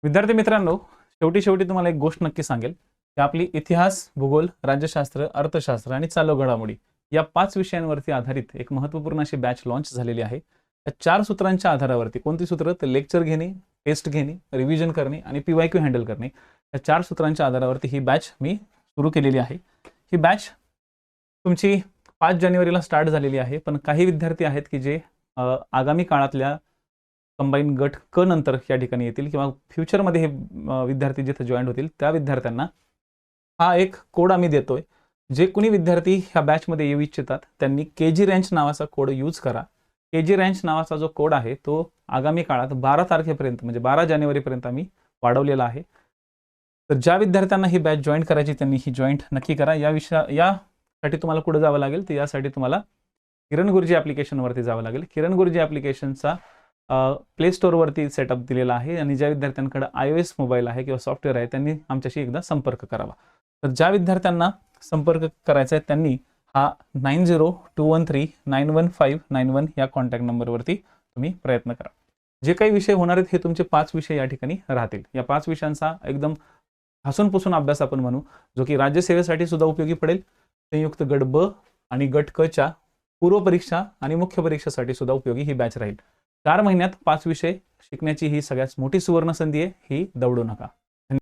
विद्यार्थी मित्रांनो, शेवटी तुम्हाला एक गोष्ट नक्की सांगेल की आपली इतिहास, भूगोल, राज्यशास्त्र, अर्थशास्त्र आणि चालू घडामोडी या 5 विषयांवरती आधारित एक महत्त्वपूर्ण अशी बॅच लॉन्च झालेली आहे. या 4 सूत्रांच्या आधारावरती कोणती सूत्र? तर लेक्चर घेणे, टेस्ट घेणे, रिव्हिजन करणे आणि PYQ हँडल करणे. या 4 सूत्रांच्या आधारावरती ही बॅच मी सुरू केलेली आहे. ही बॅच तुमची 5 जानेवारीला स्टार्ट झालेली आहे, पण काही विद्यार्थी आहेत की जे आगामी काळातल्या कंबाईन गट क नंतर या ठिकाणी येतील किंवा फ्युचरमध्ये हे विद्यार्थी जिथे जॉईन होतील त्या विद्यार्थ्यांना हा एक कोड आम्ही देतोय. जे कुणी विद्यार्थी ह्या बॅचमध्ये येऊ इच्छितात त्यांनी KG रँच नावाचा कोड यूज करा. KG रँच नावाचा जो कोड आहे तो आगामी काळात 12 तारखेपर्यंत म्हणजे 12 जानेवारीपर्यंत आम्ही वाढवलेला आहे. तर ज्या विद्यार्थ्यांना ही बॅच जॉईन करायची त्यांनी ही जॉईंट नक्की करा. यासाठी तुम्हाला कुठे जावं लागेल? तर यासाठी तुम्हाला किरण गुरुजी ॲप्लिकेशनवरती जावं लागेल. किरण गुरुजी ॲप्लिकेशनचा प्ले स्टोअरवरती सेटअप दिलेला आहे आणि ज्या विद्यार्थ्यांकडे iOS मोबाईल आहे किंवा सॉफ्टवेअर आहे त्यांनी आमच्याशी एकदा संपर्क करावा. तर ज्या विद्यार्थ्यांना संपर्क करायचा आहे त्यांनी हा 9021391591 या कॉन्टॅक्ट नंबरवरती तुम्ही प्रयत्न करा. जे काही विषय होणार आहेत हे तुमचे 5 विषय या ठिकाणी राहतील. या 5 विषयांचा एकदम हसून पुसून अभ्यास आपण म्हणू, जो की राज्यसेवेसाठी सुद्धा उपयोगी पडेल. संयुक्त गट ब आणि गट क च्या पूर्व परीक्षा आणि मुख्य परीक्षेसाठी सुद्धा उपयोगी ही बॅच राहील. 4 महिन्यात 5 विषय शिकण्याची ही सगळ्यात मोठी सुवर्ण संधी आहे. ही दवडू नका.